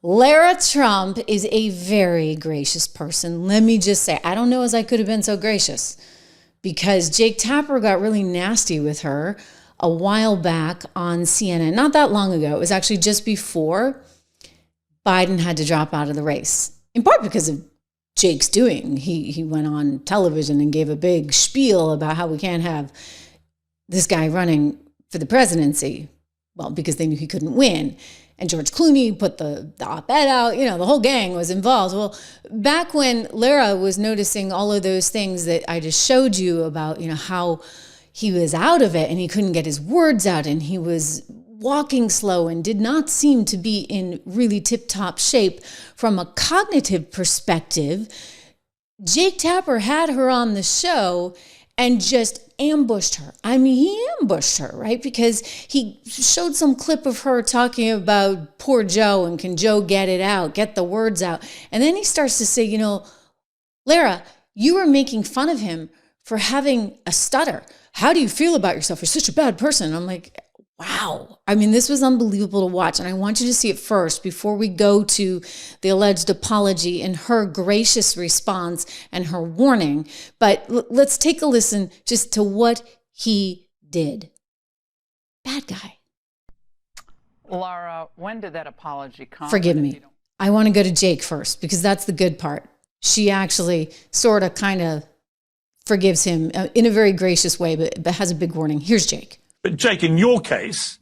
Lara Trump is a very gracious person. Let me just say, I don't know as I could have been so gracious because Jake Tapper got really nasty with her a while back on CNN. Not that long ago. It was actually just before Biden had to drop out of the race, in part because of Jake's doing. He went on television and gave a big spiel about how we can't have this guy running for the presidency. Well, because they knew he couldn't win. And George Clooney put the op-ed out, the whole gang was involved. Well, back when Lara was noticing all of those things that I just showed you about, how he was out of it and he couldn't get his words out and he was walking slow and did not seem to be in really tip-top shape from a cognitive perspective, Jake Tapper had her on the show and just ambushed her. I mean, he ambushed her, right? Because he showed some clip of her talking about poor Joe and can Joe get it out, get the words out. And then he starts to say, Lara, you were making fun of him for having a stutter. How do you feel about yourself? You're such a bad person. And I'm like, wow. I mean, this was unbelievable to watch. And I want you to see it first before we go to the alleged apology and her gracious response and her warning. But let's take a listen just to what he did. Bad guy. Lara, when did that apology come? Forgive me. I want to go to Jake first because that's the good part. She actually sort of kind of forgives him in a very gracious way, but has a big warning. Here's Jake. But Jake, in your case,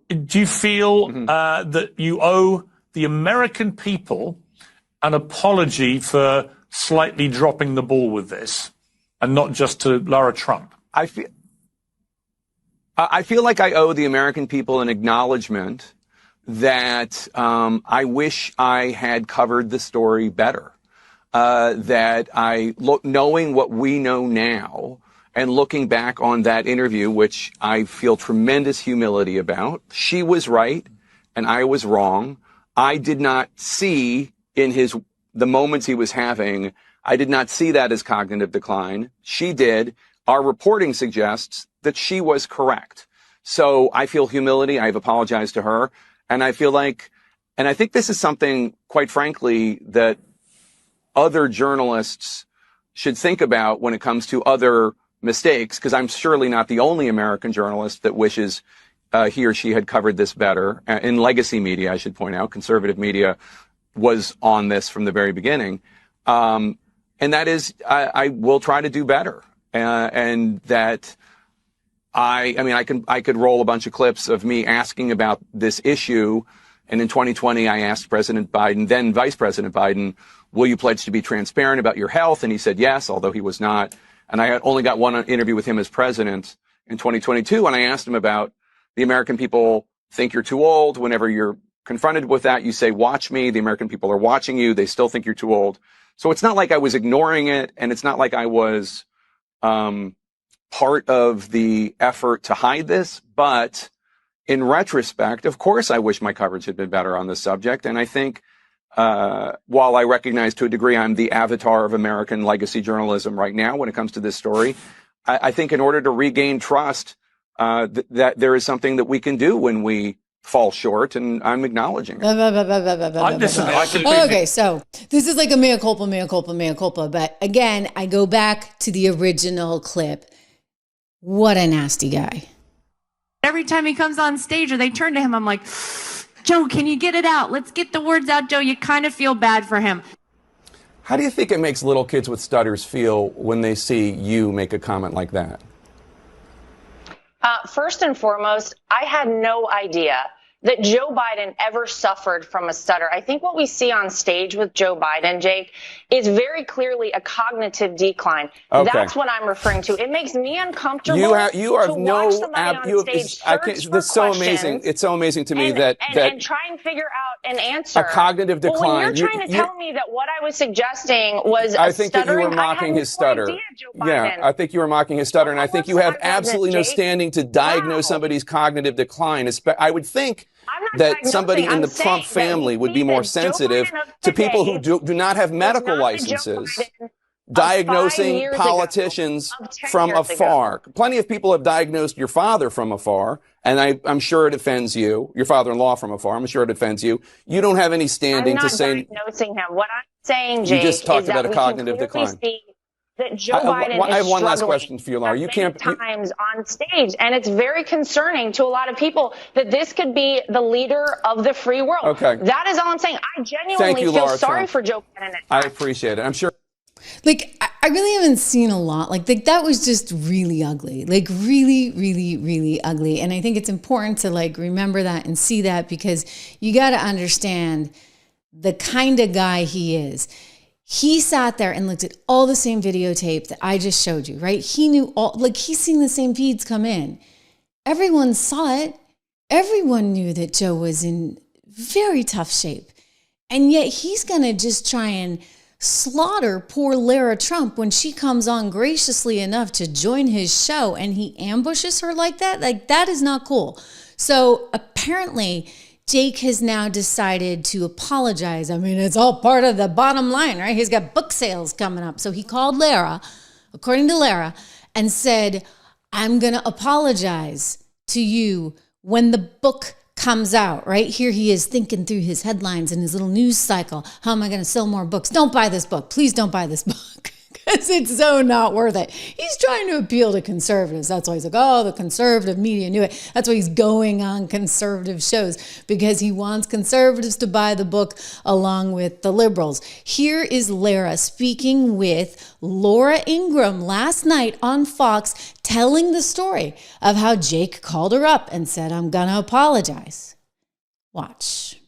do you feel that you owe the American people an apology for slightly dropping the ball with this, and not just to Lara Trump? I feel like I owe the American people an acknowledgement that I wish I had covered the story better. Knowing what we know now, and looking back on that interview, which I feel tremendous humility about, she was right and I was wrong. I did not see in the moments he was having, I did not see that as cognitive decline. She did. Our reporting suggests that she was correct. So I feel humility. I've apologized to her. And I feel like, and I think this is something, quite frankly, that other journalists should think about when it comes to other mistakes, because I'm surely not the only American journalist that wishes he or she had covered this better. In legacy media, I should point out, conservative media was on this from the very beginning. And that is, I will try to do better. And that I could roll a bunch of clips of me asking about this issue. And in 2020, I asked President Biden, then Vice President Biden, will you pledge to be transparent about your health? And he said yes, although he was not. And I had only got one interview with him as president in 2022. And I asked him about the American people think you're too old. Whenever you're confronted with that, you say, watch me. The American people are watching you. They still think you're too old. So it's not like I was ignoring it. And it's not like I was part of the effort to hide this. But in retrospect, of course, I wish my coverage had been better on this subject. And I think while I recognize to a degree I'm the avatar of American legacy journalism right now when it comes to this story, I think in order to regain trust, that there is something that we can do when we fall short, and I'm acknowledging it. Okay, so this is like a mea culpa, mea culpa, mea culpa. But again, I go back to the original clip. What a nasty guy. Every time he comes on stage or they turn to him, I'm like, Joe, can you get it out? Let's get the words out, Joe. You kind of feel bad for him. How do you think it makes little kids with stutters feel when they see you make a comment like that? First and foremost, I had no idea that Joe Biden ever suffered from a stutter. I think what we see on stage with Joe Biden, Jake, is very clearly a cognitive decline. Okay. That's what I'm referring to. It makes me uncomfortable you have to watch somebody on stage that's so amazing. It's so amazing to me that try and figure out an answer. A cognitive decline. Well, when you're trying to tell me that what I was suggesting was I think that you were mocking his stutter. Yeah, I think you were mocking his stutter, and I think you have absolutely no standing to diagnose somebody's cognitive decline. I would think that somebody in the Trump family would be more sensitive to people who do not have medical licenses. diagnosing years ago, politicians of 10 from years ago. afar. Plenty of people have diagnosed your father from afar, and I'm sure it offends you. Your father-in-law from afar. I'm sure it offends you. You don't have any standing I'm to not say. diagnosing him. What I'm saying, You Jake, just talked is about that a we cognitive can clearly decline. see that Joe Biden I is have one last struggling question for you, Lara. You can't. times on stage, and it's very concerning to a lot of people that this could be the leader of the free world. Okay. That is all I'm saying. I genuinely Thank you, feel Lara sorry Trump. for Joe Biden. I appreciate it. I'm sure. Like, I really haven't seen a lot. Like that was just really ugly. Like really, really, really ugly. And I think it's important to like remember that and see that, because you got to understand the kind of guy he is. He sat there and looked at all the same videotape that I just showed you, right? He knew all, like he's seen the same feeds come in. Everyone saw it. Everyone knew that Joe was in very tough shape. And yet he's going to just try and slaughter poor Lara Trump when she comes on graciously enough to join his show, and he ambushes her like that. Like, that is not cool. So apparently Jake has now decided to apologize. I mean, it's all part of the bottom line, right? He's got book sales coming up. So he called Lara, according to Lara, and said, I'm going to apologize to you when the book comes out, right? Here he is thinking through his headlines and his little news cycle. How am I going to sell more books? Don't buy this book. Please don't buy this book. Because it's so not worth it. He's trying to appeal to conservatives. That's why he's like, oh, the conservative media knew it. That's why he's going on conservative shows, because he wants conservatives to buy the book along with the liberals. Here is Lara speaking with Laura Ingraham last night on Fox, telling the story of how Jake called her up and said, I'm going to apologize. Watch.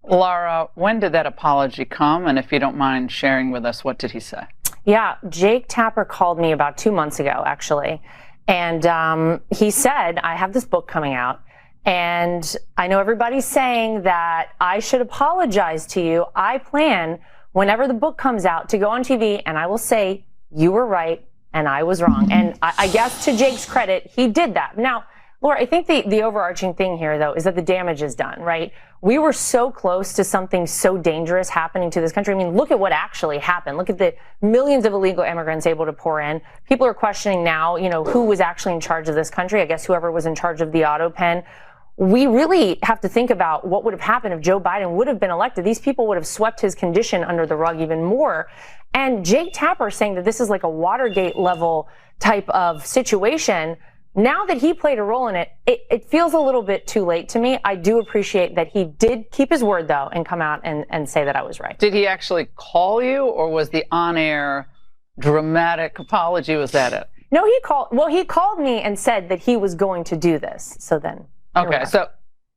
Lara, when did that apology come? And if you don't mind sharing with us, what did he say? Yeah, Jake Tapper called me about 2 months ago, actually. And he said, I have this book coming out, and I know everybody's saying that I should apologize to you. I plan, whenever the book comes out, to go on TV and I will say, you were right and I was wrong. And I guess to Jake's credit, he did that. Now, Laura, I think the overarching thing here, though, is that the damage is done, right? We were so close to something so dangerous happening to this country. I mean, look at what actually happened. Look at the millions of illegal immigrants able to pour in. People are questioning now, you know, who was actually in charge of this country. I guess whoever was in charge of the auto pen. We really have to think about what would have happened if Joe Biden would have been elected. These people would have swept his condition under the rug even more. And Jake Tapper saying that this is like a Watergate level type of situation. Now that he played a role in it, it feels a little bit too late to me. I do appreciate that he did keep his word, though, and come out and say that I was right. Did he actually call you, or was the on-air dramatic apology, was that it? No, he called me and said that he was going to do this. So then. Okay,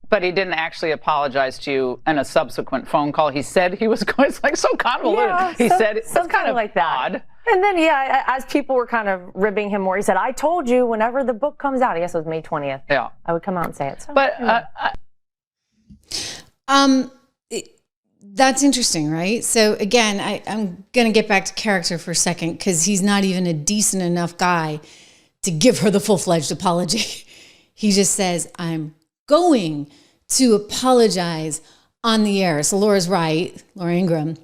but he didn't actually apologize to you in a subsequent phone call. He said he was going, it's like so convoluted. Yeah, he said it's something kind of like that. odd. And then, yeah, as people were kind of ribbing him more, he said, I told you whenever the book comes out, I guess it was May 20th, yeah, I would come out and say it. So, but that's interesting, right? So again, I'm going to get back to character for a second, because he's not even a decent enough guy to give her the full-fledged apology. He just says, I'm going to apologize on the air. So Laura's right, Laura Ingraham,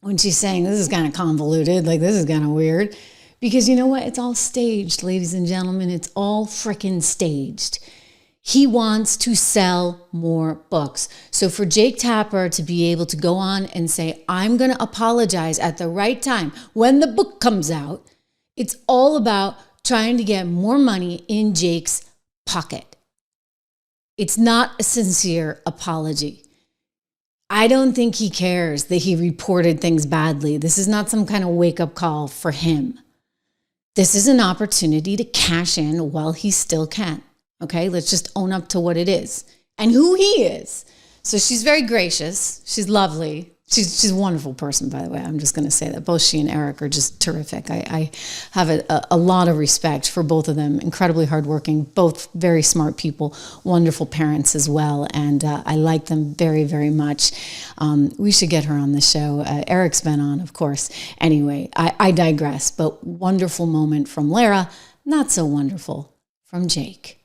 when she's saying this is kind of convoluted, like this is kind of weird, because you know what? It's all staged, ladies and gentlemen. It's all freaking staged. He wants to sell more books. So for Jake Tapper to be able to go on and say, I'm going to apologize at the right time when the book comes out, it's all about trying to get more money in Jake's pocket. It's not a sincere apology. I don't think he cares that he reported things badly. This is not some kind of wake-up call for him. This is an opportunity to cash in while he still can. Okay, let's just own up to what it is and who he is. So she's very gracious. She's lovely. She's a wonderful person, by the way. I'm just going to say that. Both she and Eric are just terrific. I have a lot of respect for both of them. Incredibly hardworking, both very smart people, wonderful parents as well. And I like them very, very much. We should get her on the show. Eric's been on, of course. Anyway, I digress. But wonderful moment from Lara. Not so wonderful from Jake.